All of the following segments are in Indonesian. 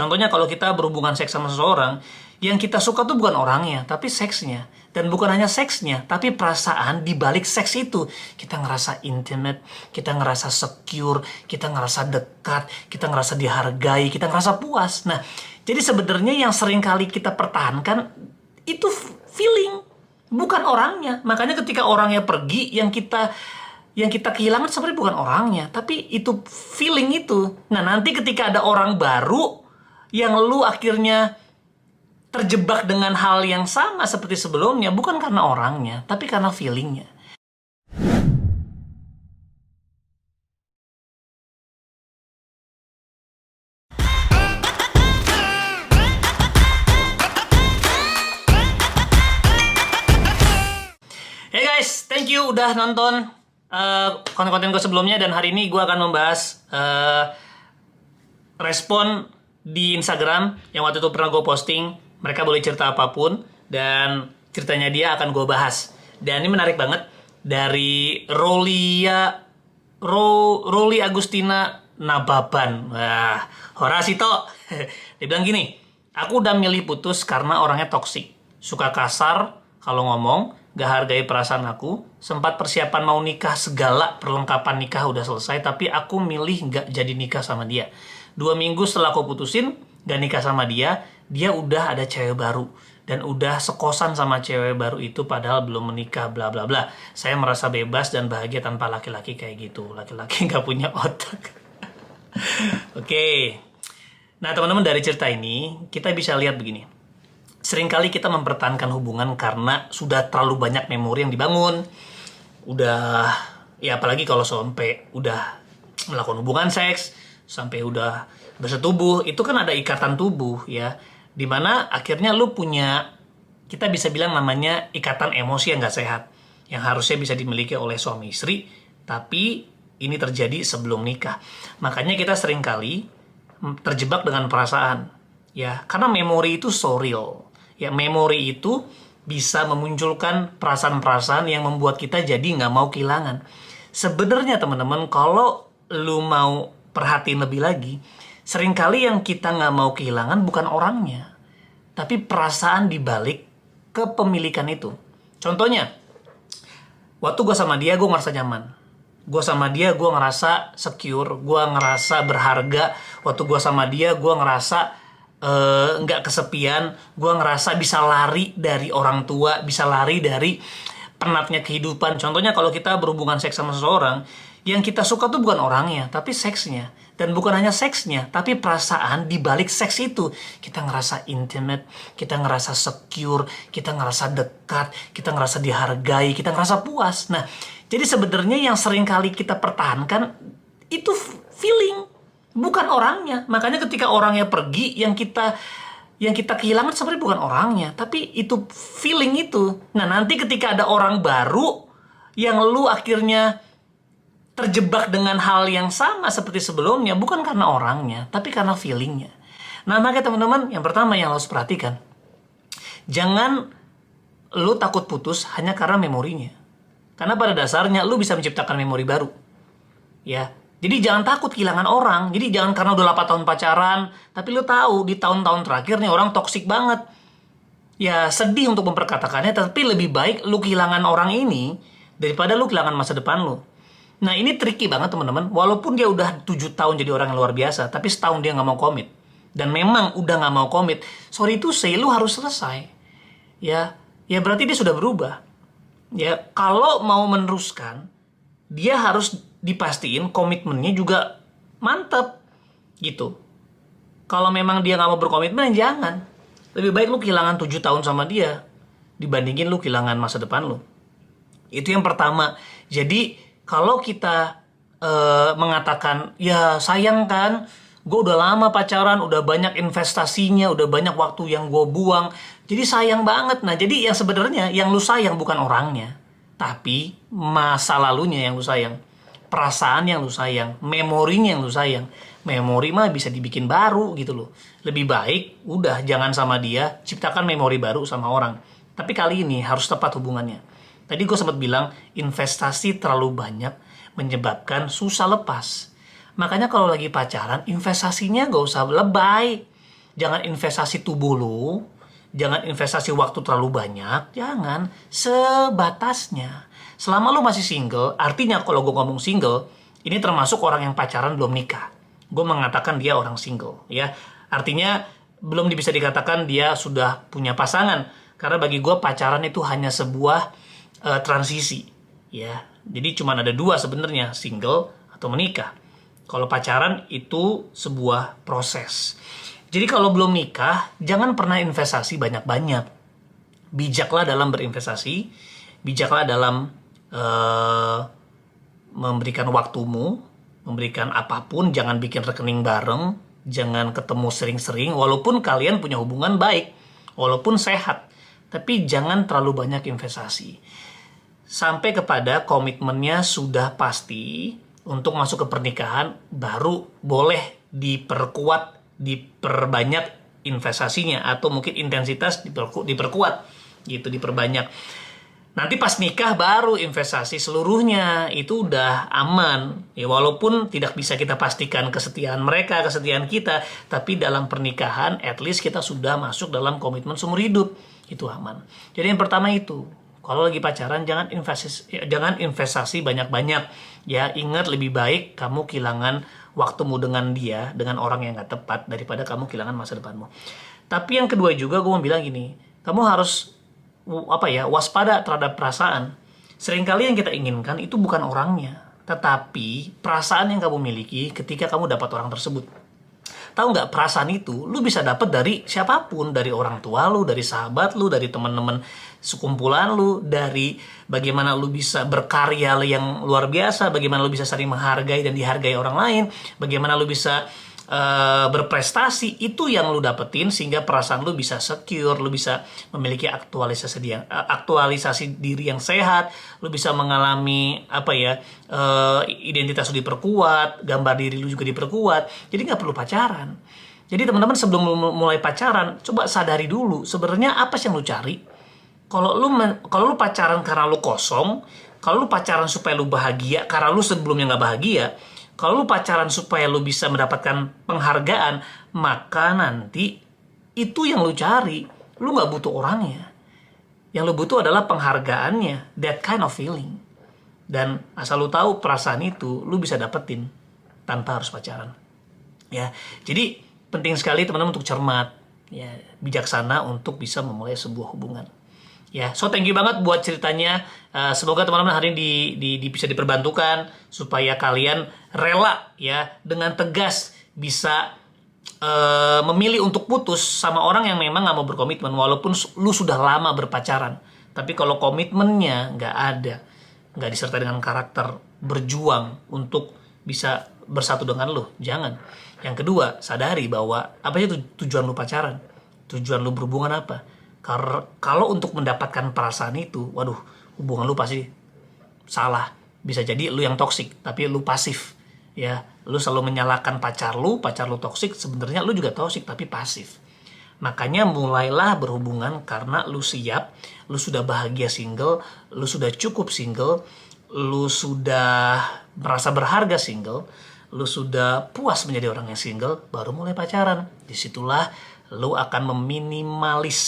Contohnya kalau kita berhubungan seks sama seseorang, yang kita suka tuh bukan orangnya, tapi seksnya. Dan bukan hanya seksnya, tapi perasaan di balik seks itu. Kita ngerasa intimate, kita ngerasa secure, kita ngerasa dekat, kita ngerasa dihargai, kita ngerasa puas. Nah, jadi sebenarnya yang sering kali kita pertahankan itu feeling, bukan orangnya. Makanya ketika orangnya pergi, yang kita kehilangan sebenarnya bukan orangnya, tapi itu feeling itu. Nah, nanti ketika ada orang baru yang lu akhirnya terjebak dengan hal yang sama seperti sebelumnya, bukan karena orangnya, tapi karena feelingnya. Hey guys, thank you udah nonton konten-konten gue sebelumnya, dan hari ini gue akan membahas respon di Instagram yang waktu itu pernah gue posting. Mereka boleh cerita apapun dan ceritanya dia akan gue bahas. Dan ini menarik banget dari Roli Agustina Nababan. Wah, Horasito. Dia bilang gini, aku udah milih putus karena orangnya toksik, suka kasar kalau ngomong, gak hargai perasaan aku, sempat persiapan mau nikah, segala perlengkapan nikah udah selesai, tapi aku milih gak jadi nikah sama dia. 2 minggu setelah aku putusin, gak nikah sama dia, dia udah ada cewek baru. Dan udah sekosan sama cewek baru itu padahal belum menikah, bla bla bla. Saya merasa bebas dan bahagia tanpa laki-laki kayak gitu. Laki-laki gak punya otak. Oke. Nah teman-teman, dari cerita ini, kita bisa lihat begini. Seringkali kita mempertahankan hubungan karena sudah terlalu banyak memori yang dibangun. Udah, ya apalagi kalau sampai udah melakukan hubungan seks, sampai udah bersetubuh, itu kan ada ikatan tubuh ya, dimana akhirnya lu punya, kita bisa bilang namanya ikatan emosi yang gak sehat, yang harusnya bisa dimiliki oleh suami istri, tapi ini terjadi sebelum nikah. Makanya kita seringkali terjebak dengan perasaan ya, karena memori itu so real ya. Memori itu bisa memunculkan perasaan-perasaan yang membuat kita jadi nggak mau kehilangan. Sebenarnya teman-teman, kalau lu mau perhatiin lebih lagi, seringkali yang kita nggak mau kehilangan bukan orangnya, tapi perasaan dibalik kepemilikan itu. Contohnya, waktu gue sama dia, gue ngerasa nyaman. Gue sama dia, gue ngerasa secure, gue ngerasa berharga. Waktu gue sama dia, gue ngerasa nggak kesepian, gue ngerasa bisa lari dari orang tua, bisa lari dari penatnya kehidupan. Contohnya kalau kita berhubungan seks sama seseorang, yang kita suka tuh bukan orangnya, tapi seksnya. Dan bukan hanya seksnya, tapi perasaan di balik seks itu. Kita ngerasa intimate, kita ngerasa secure, kita ngerasa dekat, kita ngerasa dihargai, kita ngerasa puas. Nah, jadi sebenarnya yang sering kali kita pertahankan itu feeling, bukan orangnya. Makanya ketika orangnya pergi, yang kita kehilangan sebenarnya bukan orangnya, tapi itu feeling itu. Nah, nanti ketika ada orang baru yang lu akhirnya terjebak dengan hal yang sama seperti sebelumnya, bukan karena orangnya, tapi karena feelingnya. Nah, makanya teman-teman, yang pertama yang harus perhatikan, jangan lu takut putus hanya karena memorinya. Karena pada dasarnya lu bisa menciptakan memori baru. Ya, jadi jangan takut kehilangan orang. Jadi jangan karena udah 8 tahun pacaran, tapi lu tahu di tahun-tahun terakhir nih orang toksik banget. Ya, sedih untuk memperkatakannya, tapi lebih baik lu kehilangan orang ini daripada lu kehilangan masa depan lu. Nah, ini tricky banget teman-teman. Walaupun dia udah 7 tahun jadi orang yang luar biasa, tapi setahun dia nggak mau komit. Dan memang udah nggak mau komit. Sorry to say, lu harus selesai. Ya berarti dia sudah berubah. Ya, kalau mau meneruskan, dia harus dipastiin komitmennya juga mantep gitu. Kalau memang dia nggak mau berkomitmen, jangan. Lebih baik lu kehilangan 7 tahun sama dia dibandingin lu kehilangan masa depan lu. Itu yang pertama. Jadi kalau kita mengatakan, ya sayang kan, gue udah lama pacaran, udah banyak investasinya, udah banyak waktu yang gue buang, jadi sayang banget. Nah, jadi yang sebenarnya yang lu sayang bukan orangnya, tapi masa lalunya yang lu sayang, perasaan yang lu sayang, memorinya yang lu sayang. Memori mah bisa dibikin baru gitu loh. Lebih baik udah jangan sama dia, ciptakan memori baru sama orang. Tapi kali ini harus tepat hubungannya. Tadi gue sempat bilang, investasi terlalu banyak menyebabkan susah lepas. Makanya kalau lagi pacaran, investasinya gak usah lebay. jangan investasi tubuh lu, jangan investasi waktu terlalu banyak, jangan, sebatasnya. Selama lu masih single, artinya kalau gue ngomong single, ini termasuk orang yang pacaran belum nikah. Gue mengatakan dia orang single, ya. Artinya belum bisa dikatakan dia sudah punya pasangan, karena bagi gue pacaran itu hanya sebuah transisi, ya. Jadi cuma ada dua sebenarnya, single atau menikah. Kalau pacaran itu sebuah proses. Jadi kalau belum nikah, jangan pernah investasi banyak-banyak. Bijaklah dalam berinvestasi, bijaklah dalam memberikan waktumu, memberikan apapun, jangan bikin rekening bareng, jangan ketemu sering-sering, walaupun kalian punya hubungan baik, walaupun sehat, tapi jangan terlalu banyak investasi. Sampai kepada komitmennya sudah pasti, untuk masuk ke pernikahan, baru boleh diperbanyak investasinya, atau mungkin intensitas diperkuat gitu, diperbanyak. Nanti pas nikah baru investasi seluruhnya, itu udah aman ya, walaupun tidak bisa kita pastikan kesetiaan mereka, kesetiaan kita, tapi dalam pernikahan at least kita sudah masuk dalam komitmen seumur hidup, itu aman. Jadi yang pertama itu, kalau lagi pacaran jangan investasi banyak-banyak ya. Ingat, lebih baik kamu kehilangan waktumu dengan dia, dengan orang yang gak tepat, daripada kamu kehilangan masa depanmu. Tapi yang kedua juga gue mau bilang gini, kamu harus waspada terhadap perasaan. Seringkali yang kita inginkan itu bukan orangnya, tetapi perasaan yang kamu miliki ketika kamu dapat orang tersebut. Tahu nggak, perasaan itu lu bisa dapat dari siapapun, dari orang tua lu, dari sahabat lu, dari teman-teman sekumpulan lu, dari bagaimana lu bisa berkarya yang luar biasa, bagaimana lu bisa saling menghargai dan dihargai orang lain, bagaimana lu bisa berprestasi, itu yang lu dapetin sehingga perasaan lu bisa secure, lu bisa memiliki aktualisasi diri yang sehat, lu bisa mengalami identitas lu diperkuat, gambar diri lu juga diperkuat. Jadi nggak perlu pacaran. Jadi teman-teman, sebelum mulai pacaran, coba sadari dulu sebenarnya apa sih yang lu cari. Kalau lu pacaran karena lu kosong, kalau lu pacaran supaya lu bahagia karena lu sebelumnya nggak bahagia, kalau lu pacaran supaya lu bisa mendapatkan penghargaan, maka nanti itu yang lu cari. Lu nggak butuh orangnya. Yang lu butuh adalah penghargaannya, that kind of feeling. Dan asal lu tahu perasaan itu, lu bisa dapetin tanpa harus pacaran. Ya, jadi penting sekali teman-teman untuk cermat, ya, bijaksana untuk bisa memulai sebuah hubungan. Ya, so thank you banget buat ceritanya. Semoga teman-teman hari ini bisa diperbantukan supaya kalian rela ya dengan tegas bisa memilih untuk putus sama orang yang memang nggak mau berkomitmen, walaupun lu sudah lama berpacaran. Tapi kalau komitmennya nggak ada, nggak disertai dengan karakter berjuang untuk bisa bersatu dengan lu, jangan. Yang kedua, sadari bahwa apa sih tujuan lu pacaran, tujuan lu berhubungan apa. Kalau untuk mendapatkan perasaan itu, waduh, hubungan lu pasti salah. Bisa jadi lu yang toksik, tapi lu pasif. Ya, lu selalu menyalahkan pacar lu toksik, sebenarnya lu juga toksik tapi pasif. Makanya mulailah berhubungan karena lu siap, lu sudah bahagia single, lu sudah cukup single, lu sudah merasa berharga single, lu sudah puas menjadi orang yang single, baru mulai pacaran. Disitulah lu akan meminimais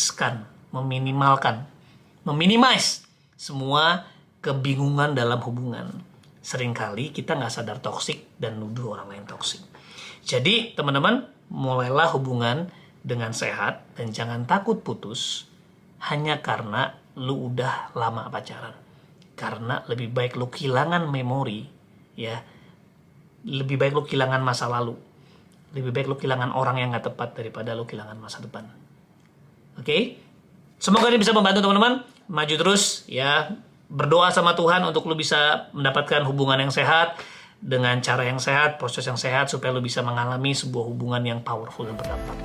semua kebingungan dalam hubungan. Seringkali kita nggak sadar toksik dan nuduh orang lain toksik. Jadi teman-teman, mulailah hubungan dengan sehat dan jangan takut putus hanya karena lu udah lama pacaran. Karena lebih baik lu kehilangan memori, ya, lebih baik lu kehilangan masa lalu. Lebih baik lu kehilangan orang yang gak tepat daripada lu kehilangan masa depan. Oke? Semoga ini bisa membantu teman-teman. Maju terus ya. Berdoa sama Tuhan untuk lu bisa mendapatkan hubungan yang sehat, dengan cara yang sehat, proses yang sehat, supaya lu bisa mengalami sebuah hubungan yang powerful dan berdampak.